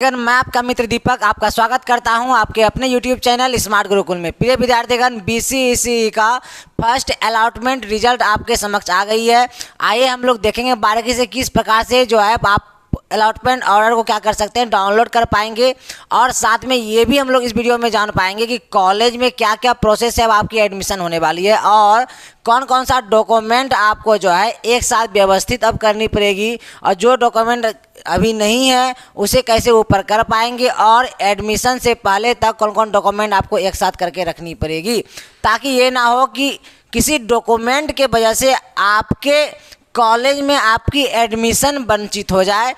मैं आपका मित्र दीपक आपका स्वागत करता हूं आपके अपने YouTube चैनल स्मार्ट गुरुकुल में। प्रिय विद्यार्थीगण, BCECE का फर्स्ट अलॉटमेंट रिजल्ट आपके समक्ष आ गई है। आइए हम लोग देखेंगे बारीकी से किस प्रकार से जो है आप अलॉटमेंट ऑर्डर को क्या कर सकते हैं, डाउनलोड कर पाएंगे। और साथ में ये भी हम लोग इस वीडियो में जान पाएंगे कि कॉलेज में क्या क्या प्रोसेस है, अब आपकी एडमिशन होने वाली है और कौन कौन सा डॉक्यूमेंट आपको जो है एक साथ व्यवस्थित अब करनी पड़ेगी, और जो डॉक्यूमेंट अभी नहीं है उसे कैसे ऊपर कर पाएंगे, और एडमिशन से पहले तक कौन कौन डॉक्यूमेंट आपको एक साथ करके रखनी पड़ेगी, ताकि ये ना हो कि किसी डॉक्यूमेंट के वजह से आपके कॉलेज में आपकी एडमिशन वंचित हो जाए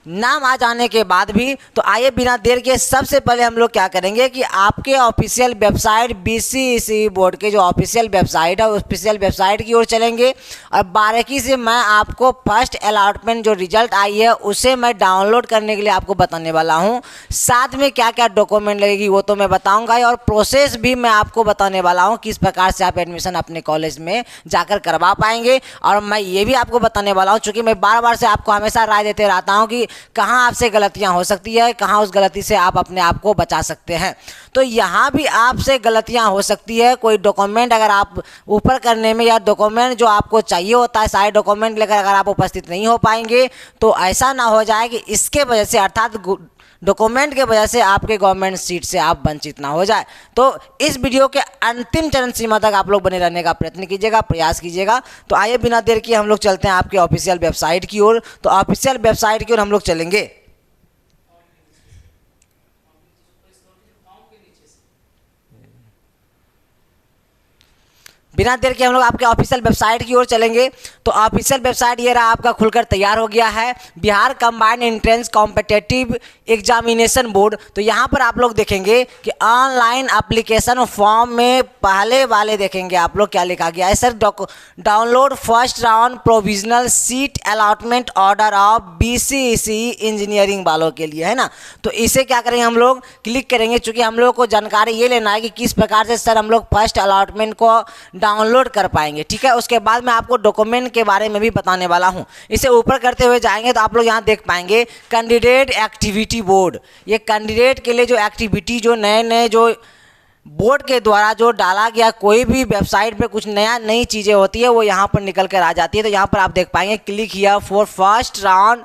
नाम आ जाने के बाद भी। तो आइए बिना देर के सबसे पहले हम लोग क्या करेंगे कि आपके ऑफिशियल वेबसाइट BCECE बोर्ड के जो ऑफिशियल वेबसाइट है, ऑफिशियल वेबसाइट की ओर चलेंगे और बारीकी से मैं आपको फर्स्ट अलॉटमेंट जो रिजल्ट आई है उसे मैं डाउनलोड करने के लिए आपको बताने वाला हूं। साथ में क्या क्या डॉक्यूमेंट लगेगी वो तो मैं बताऊँगा, और प्रोसेस भी मैं आपको बताने वाला हूँ किस प्रकार से आप एडमिशन अपने कॉलेज में जाकर करवा पाएंगे। और मैं ये भी आपको बताने वाला हूँ, चूँकि मैं बार बार से आपको हमेशा राय देते रहता हूँ कि कहाँ आपसे गलतियां हो सकती है, कहाँ उस गलती से आप अपने आप को बचा सकते हैं। तो यहाँ भी आपसे गलतियां हो सकती है। कोई डॉक्यूमेंट अगर आप ऊपर करने में, या डॉक्यूमेंट जो आपको चाहिए होता है सारे डॉक्यूमेंट लेकर अगर आप उपस्थित नहीं हो पाएंगे, तो ऐसा ना हो जाए कि इसके वजह से, अर्थात डॉक्यूमेंट के वजह से आपके गवर्नमेंट सीट से आप वंचित ना हो जाए। तो इस वीडियो के अंतिम चरण सीमा तक आप लोग बने रहने का प्रयत्न कीजिएगा, प्रयास कीजिएगा। तो आइए बिना देर किए हम लोग चलते हैं आपके ऑफिशियल वेबसाइट की ओर। तो ऑफिशियल वेबसाइट की ओर हम लोग चलेंगे। बिना देर के हम लोग आपके ऑफिशियल वेबसाइट की ओर चलेंगे। तो ऑफिशियल वेबसाइट ये रहा आपका खुलकर तैयार हो गया है, Bihar combined entrance competitive examination board. तो यहाँ पर आप लोग देखेंगे कि ऑनलाइन एप्लीकेशन फॉर्म में पहले वाले देखेंगे आप लोग क्या लिखा गया है, sir download first round provisional seat allotment order of BCECE engineering वालों के लिए, है ना। तो इसे क्या करेंगे, हम लोग क्लिक करेंगे, चूँकि हम लोग को जानकारी ये लेना है कि किस प्रकार से सर हम लोग फर्स्ट अलॉटमेंट को डाउनलोड कर पाएंगे, ठीक है। उसके बाद मैं आपको डॉक्यूमेंट के बारे में भी बताने वाला हूं। इसे ऊपर करते हुए जाएंगे तो आप लोग यहां देख पाएंगे कैंडिडेट एक्टिविटी बोर्ड। ये कैंडिडेट के लिए जो एक्टिविटी, जो नए नए जो बोर्ड के द्वारा जो डाला गया, कोई भी वेबसाइट पे कुछ नई चीज़ें होती है वो यहाँ पर निकल कर आ जाती है। तो यहाँ पर आप देख पाएंगे click here for first round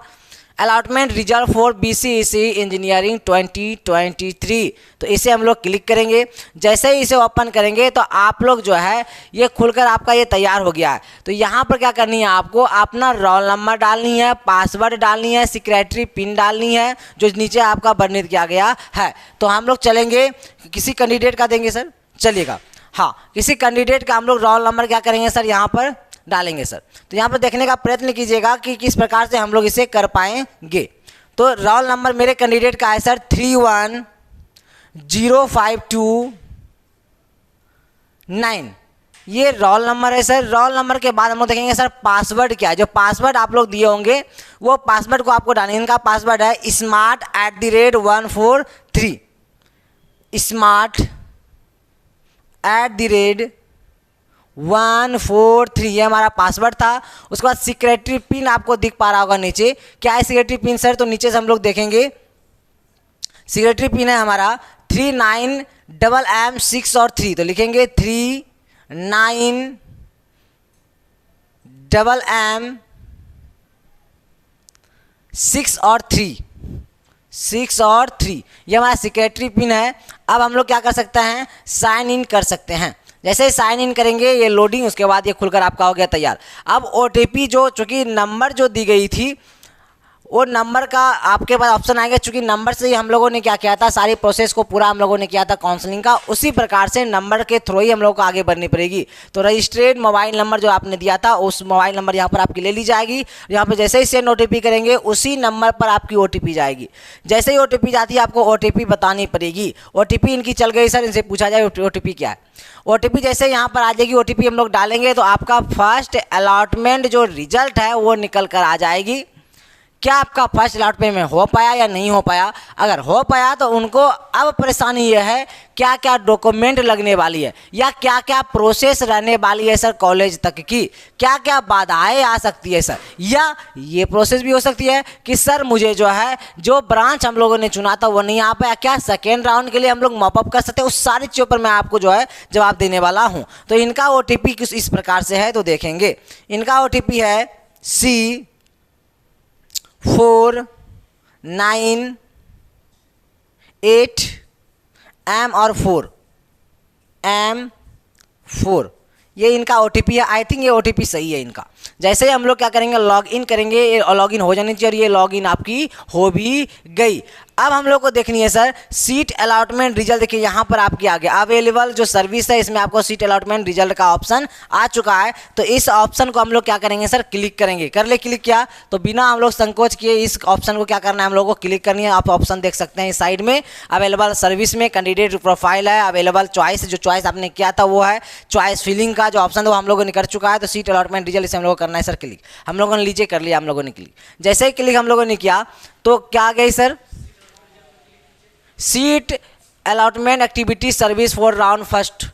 allotment result for BCECE engineering 2023। तो इसे हम लोग क्लिक करेंगे। जैसे ही इसे ओपन करेंगे तो आप लोग जो है ये खुलकर आपका ये तैयार हो गया है। तो यहाँ पर क्या करनी है, आपको अपना रोल नंबर डालनी है, पासवर्ड डालनी है, सेक्रेटरी पिन डालनी है जो नीचे आपका वर्णित किया गया है। तो हम लोग चलेंगे, किसी कैंडिडेट का देंगे सर, चलिएगा, हाँ किसी कैंडिडेट का हम लोग रोल नंबर क्या करेंगे सर यहाँ पर डालेंगे सर। तो यहाँ पर देखने का प्रयत्न कीजिएगा कि किस प्रकार से हम लोग इसे कर पाएंगे। तो रोल नंबर मेरे कैंडिडेट का है सर 31052 ये रोल नंबर है सर। रोल नंबर के बाद हम लोग देखेंगे सर पासवर्ड क्या है। जो पासवर्ड आप लोग दिए होंगे वो पासवर्ड को आपको डालने, इनका पासवर्ड है smart@143 smart@143 ये हमारा पासवर्ड था। उसके बाद सिक्योरिटी पिन आपको दिख पा रहा होगा नीचे, क्या है सिक्योरिटी पिन सर, तो नीचे से हम लोग देखेंगे सिक्योरिटी पिन है हमारा 39MM6 और 3। तो लिखेंगे 39MM6 और 3 ये हमारा सिक्योरिटी पिन है। अब हम लोग क्या कर सकते हैं, साइन इन कर सकते हैं। जैसे ही साइन इन करेंगे ये लोडिंग, उसके बाद ये खुलकर आपका हो गया तैयार। अब OTP जो, चूँकि नंबर जो दी गई थी वो नंबर का आपके पास ऑप्शन आएगा, चूँकि नंबर से ही हम लोगों ने क्या किया था, सारी प्रोसेस को पूरा हम लोगों ने किया था काउंसलिंग का, उसी प्रकार से नंबर के थ्रू ही हम लोग को आगे बढ़नी पड़ेगी। तो रजिस्टर्ड मोबाइल नंबर जो आपने दिया था उस मोबाइल नंबर यहाँ पर आपकी ले ली जाएगी। यहाँ पर जैसे ही सेंड OTP करेंगे उसी नंबर पर आपकी OTP जाएगी। जैसे ही OTP जाती है आपको OTP बतानी पड़ेगी। OTP इनकी चल गई सर, इनसे पूछा जाए OTP क्या है। OTP जैसे यहाँ पर आ जाएगी, OTP हम लोग डालेंगे तो आपका फर्स्ट अलॉटमेंट जो रिजल्ट है वो निकल कर आ जाएगी। क्या आपका फर्स्ट अलॉटमेंट में हो पाया या नहीं हो पाया। अगर हो पाया तो उनको अब परेशानी यह है क्या क्या डॉक्यूमेंट लगने वाली है या क्या क्या प्रोसेस रहने वाली है सर कॉलेज तक की, क्या क्या बाधाएं आ सकती है सर। या ये प्रोसेस भी हो सकती है कि सर मुझे जो है जो ब्रांच हम लोगों ने चुना था वो नहीं आ पाया, क्या सेकेंड राउंड के लिए हम लोग मॉपअप कर सकते हैं। उस सारी चीज़ों पर मैं आपको जो है जवाब देने वाला हूँ। तो इनका OTP किस इस प्रकार से है तो देखेंगे। इनका OTP है C49M और 4M4 ये इनका OTP है। आई थिंक ये OTP सही है इनका। जैसे ही हम लोग क्या करेंगे लॉग इन करेंगे, लॉगिन हो जानी चाहिए और ये लॉगिन आपकी हो भी गई। अब हम लोग को देखनी है सर सीट अलॉटमेंट रिजल्ट। देखिए यहाँ पर आपके आगे अवेलेबल जो सर्विस है इसमें आपको सीट अलॉटमेंट रिजल्ट का ऑप्शन आ चुका है। तो इस ऑप्शन को हम लोग क्या करेंगे सर क्लिक करेंगे। कर ले क्लिक किया तो बिना हम लोग संकोच किए इस ऑप्शन को क्या करना है हम लोग को क्लिक करनी है। आप ऑप्शन देख सकते हैं इस साइड में अवेलेबल सर्विस में कैंडिडेट प्रोफाइल है, अवेलेबल चॉइस जो चॉइस आपने किया था वो है, चॉइस फिलिंग का जो ऑप्शन था वो हम लोगों ने कर चुका है। तो सीट अलॉटमेंट रिजल्ट इसे हम लोग को करना है सर क्लिक। हम लोगों ने नीचे कर लिया हम लोगों ने क्लिक। जैसे ही क्लिक हम लोगों ने किया तो क्या आ गई sir seat allotment activity service for round first.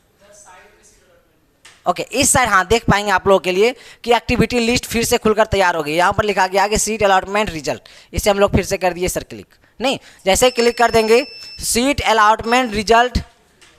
Okay इस साइड हाँ देख पाएंगे आप लोगों के लिए कि एक्टिविटी लिस्ट फिर से खुलकर तैयार हो गई। यहाँ पर लिखा गया कि सीट अलॉटमेंट रिजल्ट, इसे हम लोग फिर से कर दिए सर क्लिक। नहीं जैसे ही क्लिक कर देंगे सीट अलॉटमेंट रिजल्ट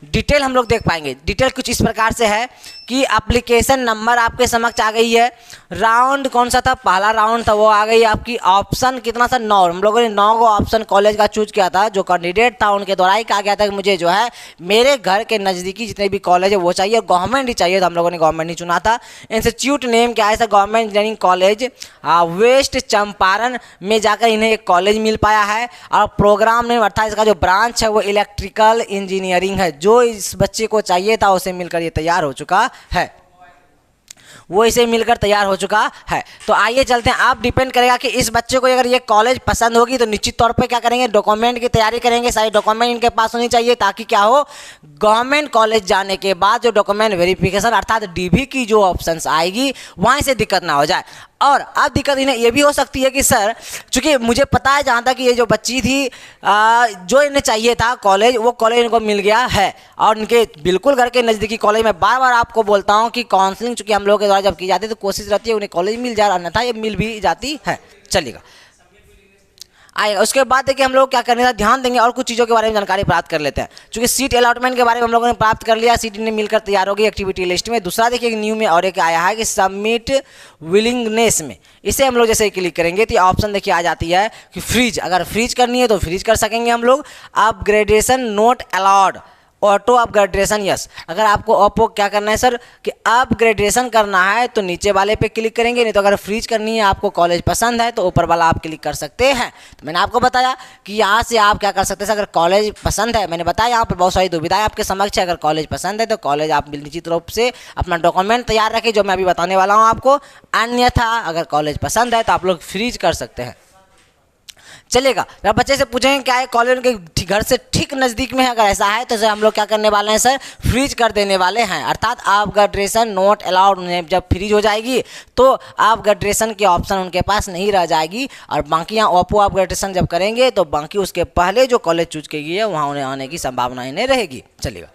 डिटेल हम लोग देख पाएंगे। डिटेल कुछ इस प्रकार से है कि एप्लीकेशन नंबर आपके समक्ष आ गई है, राउंड कौन सा था पहला राउंड था वो आ गई आपकी, ऑप्शन कितना सा 9, हम लोगों ने 9 को ऑप्शन कॉलेज का चूज किया था। जो कैंडिडेट था उनके द्वारा ही कहा गया था कि मुझे जो है मेरे घर के नज़दीकी जितने भी कॉलेज है वो चाहिए, गवर्नमेंट ही चाहिए। तो हम लोगों ने गवर्नमेंट नहीं चुना था। इंस्टीट्यूट नेम क्या है sir government engineering college west Champaran में जाकर इन्हें एक कॉलेज मिल पाया है। और प्रोग्राम नेम अर्थात इसका जो ब्रांच है वो इलेक्ट्रिकल इंजीनियरिंग है। जो इस बच्चे को चाहिए था उसे मिलकर ये तैयार हो चुका है, वो इसे मिलकर तैयार हो चुका है। तो आइए चलते हैं। आप डिपेंड करेगा कि इस बच्चे को अगर ये कॉलेज पसंद होगी तो निश्चित तौर पे क्या करेंगे डॉक्यूमेंट की तैयारी करेंगे। सारे डॉक्यूमेंट इनके पास होनी चाहिए ताकि क्या हो गवर्नमेंट कॉलेज जाने के बाद जो डॉक्यूमेंट वेरिफिकेशन अर्थात DV की जो ऑप्शंस आएगी वहाँ से दिक्कत ना हो जाए। और अब दिक्कत इन्हें ये भी हो सकती है कि सर चूंकि मुझे पता है जहाँ तक कि ये जो बच्ची थी जो इन्हें चाहिए था कॉलेज वो कॉलेज इनको मिल गया है और इनके बिल्कुल घर के नज़दीकी कॉलेज में बार बार आपको बोलता हूँ कि काउंसलिंग चूंकि हम लोगों के द्वारा जब की जाती है तो कोशिश रहती है उन्हें कॉलेज मिल जाए, अन्यथा ये मिल भी जाती है। चलिएगा आएगा उसके बाद देखिए हम लोग क्या करने का ध्यान देंगे और कुछ चीज़ों के बारे में जानकारी प्राप्त कर लेते हैं। चूंकि सीट अलॉटमेंट के बारे में हम लोगों ने प्राप्त कर लिया, सीट ने मिलकर तैयार हो गई एक्टिविटी लिस्ट में। दूसरा देखिए न्यू में और एक आया है कि सबमिट विलिंगनेस में, इसे हम लोग जैसे ही क्लिक करेंगे तो ऑप्शन देखिए आ जाती है कि फ्रीज, अगर फ्रीज करनी है तो फ्रीज कर सकेंगे हम लोग। Upgradation note allowed, auto upgradation yes. अगर आपको ऑपो क्या करना है सर कि अपग्रेडेशन करना है तो नीचे वाले पे क्लिक करेंगे, नहीं तो अगर फ्रीज करनी है आपको कॉलेज पसंद है तो ऊपर वाला आप क्लिक कर सकते हैं। तो मैंने आपको बताया कि यहाँ से आप क्या कर सकते हैं अगर कॉलेज पसंद है। मैंने बताया यहाँ पर बहुत सारी दुविधाएं आपके समक्ष है। अगर कॉलेज पसंद है तो कॉलेज आप निश्चित रूप से अपना डॉक्यूमेंट तैयार रखें जो मैं अभी बताने वाला हूँ आपको। अन्यथा अगर कॉलेज पसंद है तो आप लोग फ्रीज कर सकते हैं। चलेगा। जब बच्चे से पूछेंगे क्या है कॉलेज उनके घर से ठीक नज़दीक में है, अगर ऐसा है तो सर हम लोग क्या करने वाले हैं सर फ्रीज कर देने वाले हैं। अर्थात अपग्रेडेशन नोट अलाउड जब फ्रीज हो जाएगी तो अपग्रेडेशन की ऑप्शन उनके पास नहीं रह जाएगी और बाकी यहाँ ओप्पो अपग्रेडेशन जब करेंगे तो बाकी उसके पहले जो कॉलेज चूज की गई है वहाँ उन्हें आने की संभावना इन्हें रहेगी। चलेगा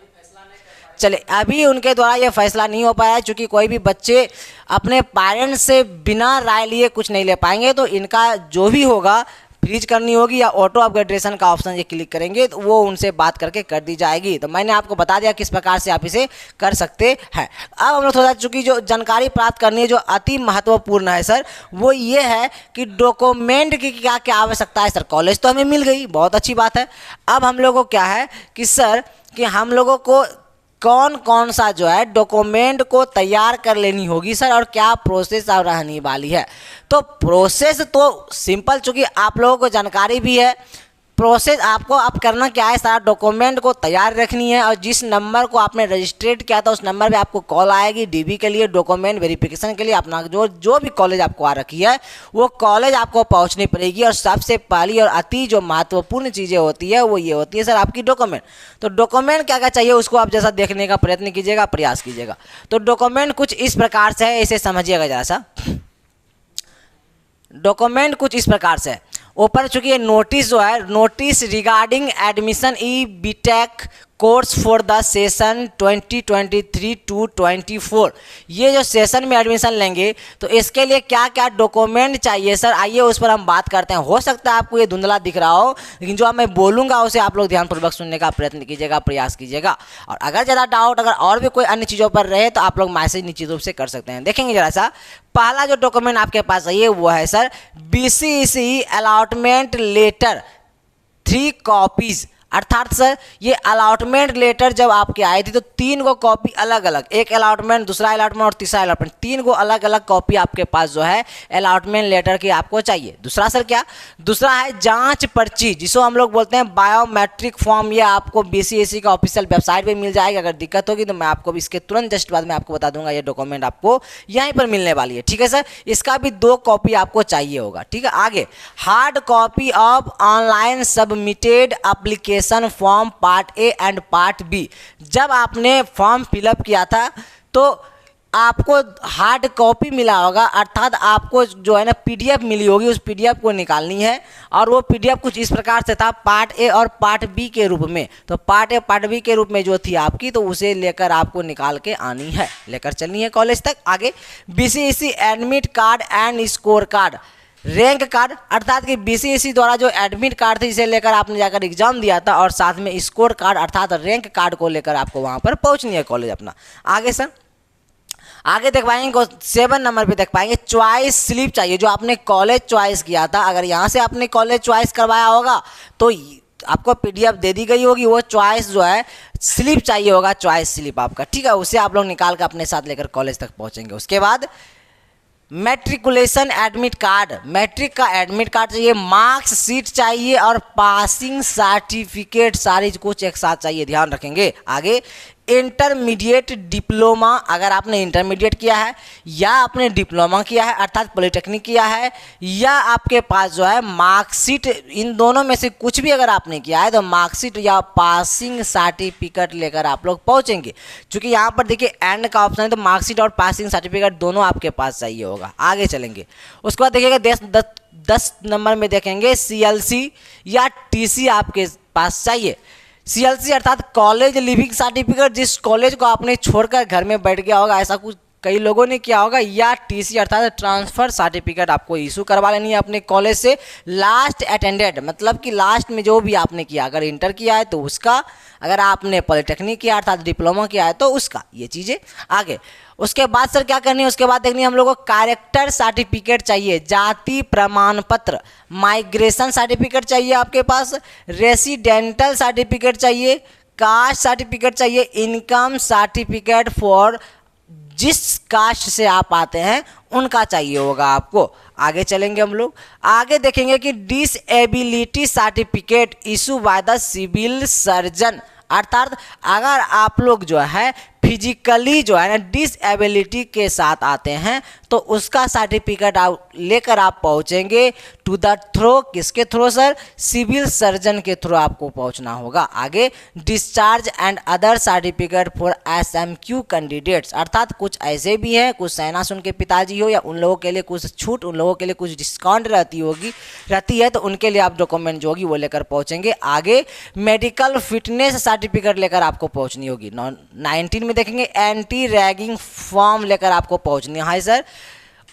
चले अभी उनके द्वारा ये फैसला नहीं हो पाया है क्योंकि कोई भी बच्चे अपने पेरेंट्स से बिना राय लिए कुछ नहीं ले पाएंगे। तो इनका जो भी होगा फ्रीज करनी होगी या ऑटो अपग्रेडेशन का ऑप्शन ये क्लिक करेंगे तो वो उनसे बात करके कर दी जाएगी। तो मैंने आपको बता दिया किस प्रकार से आप इसे कर सकते हैं। अब हम लोग थोड़ा चूँकि जो जानकारी प्राप्त करनी है जो अति महत्वपूर्ण है सर वो ये है कि डॉक्यूमेंट की क्या क्या आवश्यकता है। सर कॉलेज तो हमें मिल गई, बहुत अच्छी बात है। अब हम लोगों को क्या है कि सर कि हम लोगों को कौन कौन सा जो है डॉक्यूमेंट को तैयार कर लेनी होगी सर और क्या प्रोसेस अब रहने वाली है। तो प्रोसेस तो सिंपल, चूँकि आप लोगों को जानकारी भी है। प्रोसेस आपको अब करना क्या है, सारा डॉक्यूमेंट को तैयार रखनी है और जिस नंबर को आपने रजिस्ट्रेट किया था उस नंबर पे आपको कॉल आएगी DV के लिए डॉक्यूमेंट वेरिफिकेशन के लिए। अपना जो भी कॉलेज आपको आ रखी है वो कॉलेज आपको पहुंचनी पड़ेगी। और सबसे पहली और अति जो महत्वपूर्ण चीज़ें होती है वो ये होती है सर आपकी डॉक्यूमेंट। तो डॉक्यूमेंट क्या क्या चाहिए उसको आप जैसा देखने का प्रयत्न कीजिएगा, प्रयास कीजिएगा। तो डॉक्यूमेंट कुछ इस प्रकार से है, इसे समझिएगा जरा सा। डॉक्यूमेंट कुछ इस प्रकार से है। ऊपर चूंकि ये नोटिस जो है, notice regarding admission E BTech course for the session 2023 to 24, ये जो सेशन में एडमिशन लेंगे तो इसके लिए क्या क्या डॉक्यूमेंट चाहिए सर, आइए उस पर हम बात करते हैं। हो सकता है आपको ये धुंधला दिख रहा हो, लेकिन जो मैं बोलूँगा उसे आप लोग ध्यानपूर्वक सुनने का प्रयत्न कीजिएगा, प्रयास कीजिएगा। और अगर ज़्यादा डाउट अगर और भी कोई अन्य चीज़ों पर रहे तो आप लोग मैसेज निश्चित रूप से कर सकते हैं। देखेंगे जरा सा, पहला जो डॉक्यूमेंट आपके पास चाहिए वो है sir BCEC allotment letter 3 copies. अर्थात सर ये अलॉटमेंट लेटर जब आपकी आई थी तो 3 गो कॉपी अलग अलग, एक अलॉटमेंट, दूसरा अलॉटमेंट और तीसरा अलॉटमेंट, 3 गो अलग अलग कॉपी आपके पास जो है अलॉटमेंट लेटर की आपको चाहिए। दूसरा सर क्या, दूसरा है जांच पर्ची, जिसको हम लोग बोलते हैं बायोमेट्रिक फॉर्म। ये आपको BCEC का ऑफिशियल वेबसाइट पे मिल जाएगा। अगर दिक्कत होगी तो मैं आपको इसके तुरंत जस्ट बाद में आपको बता दूंगा, ये डॉक्यूमेंट आपको यहीं पर मिलने वाली है। ठीक है सर, इसका भी 2 कॉपी आपको चाहिए होगा। ठीक है, आगे hard copy of online submitted application form part A and part B. जब आपने फॉर्म फिलअप किया था तो आपको हार्ड कॉपी मिला होगा, अर्थात आपको जो है ना PDF मिली होगी, उस PDF को निकालनी है। और वो PDF कुछ इस प्रकार से था, पार्ट ए और पार्ट बी के रूप में। तो पार्ट ए पार्ट बी के रूप में जो थी आपकी, तो उसे लेकर आपको निकाल के आनी है, लेकर चलनी है कॉलेज तक। आगे BCEC admit card and score card, rank card, अर्थात कि BCEC द्वारा जो एडमिट कार्ड थी जिसे लेकर आपने जाकर एग्जाम दिया था, और साथ में स्कोर कार्ड अर्थात रैंक कार्ड को लेकर आपको वहां पर पहुंचनी है कॉलेज अपना। आगे सर, आगे देख पाएंगे 7 नंबर पे देख पाएंगे चॉइस स्लिप चाहिए, जो आपने कॉलेज चॉइस किया था। अगर यहाँ से आपने कॉलेज चॉइस करवाया होगा तो आपको PDF दे दी गई होगी, वो चॉइस जो है स्लिप चाहिए होगा, चॉइस स्लिप आपका। ठीक है, उसे आप लोग निकाल कर अपने साथ लेकर कॉलेज तक पहुँचेंगे। उसके बाद मैट्रिकुलेशन एडमिट कार्ड, मैट्रिक का एडमिट कार्ड चाहिए, मार्क्स शीट चाहिए और पासिंग सर्टिफिकेट, सारी कुछ एक साथ चाहिए, ध्यान रखेंगे। आगे इंटरमीडिएट डिप्लोमा, अगर आपने इंटरमीडिएट किया है या आपने डिप्लोमा किया है अर्थात पॉलिटेक्निक किया है, या आपके पास जो है मार्कशीट, इन दोनों में से कुछ भी अगर आपने किया है तो मार्कशीट या पासिंग सर्टिफिकेट लेकर आप लोग पहुंचेंगे। क्योंकि यहाँ पर देखिए एंड का ऑप्शन है, तो मार्कशीट और पासिंग सर्टिफिकेट दोनों आपके पास चाहिए होगा। आगे चलेंगे, उसके बाद देखिएगा 10 नंबर में देखेंगे CLC या TC आपके पास चाहिए। CLC अर्थात कॉलेज लिविंग सर्टिफिकेट, जिस कॉलेज को आपने छोड़कर घर में बैठ गया होगा, ऐसा कुछ कई लोगों ने किया होगा, या TC अर्थात ट्रांसफ़र सर्टिफिकेट आपको इशू करवा लेनी है अपने कॉलेज से। लास्ट अटेंडेड मतलब कि लास्ट में जो भी आपने किया, अगर इंटर किया है तो उसका, अगर आपने पॉलिटेक्निक किया अर्थात डिप्लोमा किया है तो उसका, ये चीज़ें। आगे उसके बाद सर क्या करनी है, उसके बाद देखनी है हम लोगों को कैरेक्टर सर्टिफिकेट चाहिए, जाति प्रमाण पत्र, माइग्रेशन सर्टिफिकेट चाहिए आपके पास, रेसिडेंटल सर्टिफिकेट चाहिए, कास्ट सर्टिफिकेट चाहिए, इनकम सर्टिफिकेट फॉर जिस कास्ट से आप आते हैं उनका चाहिए होगा आपको। आगे चलेंगे हम लोग, आगे देखेंगे कि disability certificate issue by the civil surgeon, अर्थात अगर आप लोग जो है फिजिकली जो है ना डिसएबिलिटी के साथ आते हैं तो उसका सर्टिफिकेट आप लेकर आप पहुंचेंगे टू द थ्रो, किसके थ्रो सर, सिविल सर्जन के थ्रो आपको पहुंचना होगा। आगे discharge and other certificate for SMQ candidates, अर्थात कुछ ऐसे भी हैं, कुछ सेना सुन के पिताजी हो या उन लोगों के लिए कुछ छूट, उन लोगों के लिए कुछ डिस्काउंट रहती है, तो उनके लिए आप डॉक्यूमेंट जो होगी वो लेकर पहुंचेंगे। आगे मेडिकल फिटनेस सर्टिफिकेट लेकर आपको पहुंचनी होगी। 19 में देखेंगे एंटी रैगिंग फॉर्म लेकर आपको पहुंचनी है सर।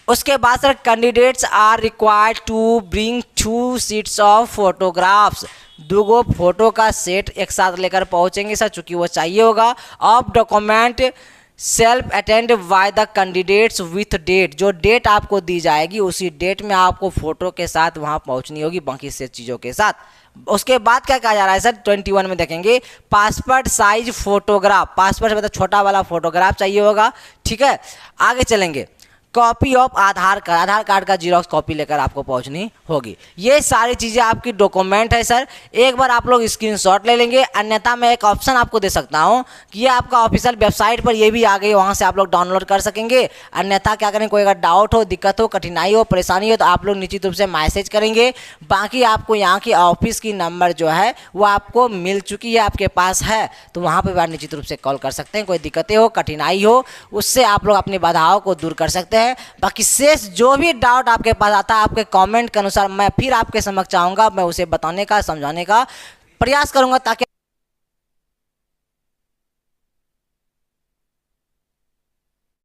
उसके बाद sir candidates are required to bring 2 sheets of photographs, 2 गो फोटो का सेट एक साथ लेकर पहुंचेंगे सर, चूंकि वो चाहिए होगा। Of document self attend by the candidates with date, जो डेट आपको दी जाएगी उसी डेट में आपको फोटो के साथ वहां पहुंचनी होगी, बाकी से चीज़ों के साथ। उसके बाद क्या कहा जा रहा है सर, 21 में देखेंगे पासपोर्ट साइज फोटोग्राफ, पासपोर्ट मतलब छोटा वाला फोटोग्राफ चाहिए होगा। ठीक है, आगे चलेंगे, copy of Aadhaar card, Aadhaar card का जीरोक्स कॉपी लेकर आपको पहुंचनी होगी। ये सारी चीज़ें आपकी डॉक्यूमेंट है सर, एक बार आप लोग स्क्रीनशॉट ले लेंगे, अन्यथा मैं एक ऑप्शन आपको दे सकता हूं कि ये आपका ऑफिशियल वेबसाइट पर ये भी आ गई, वहां से आप लोग डाउनलोड कर सकेंगे। अन्यथा क्या करें, कोई अगर डाउट हो, दिक्कत हो, कठिनाई हो, परेशानी हो तो आप लोग निश्चित रूप से मैसेज करेंगे। बाकी आपको यहाँ की ऑफिस की नंबर जो है वो आपको मिल चुकी है, आपके पास है, तो वहाँ पर आप निश्चित रूप से कॉल कर सकते हैं। कोई दिक्कतें हो, कठिनाई हो, उससे आप लोग अपनी बाधाओं को दूर कर सकते हैं। हैं। बाकी शेष जो भी डाउट आपके पास आता है आपके कमेंट के अनुसार मैं फिर आपके समक्ष आऊँगा, मैं उसे बताने का समझाने का प्रयास करूँगा ताकि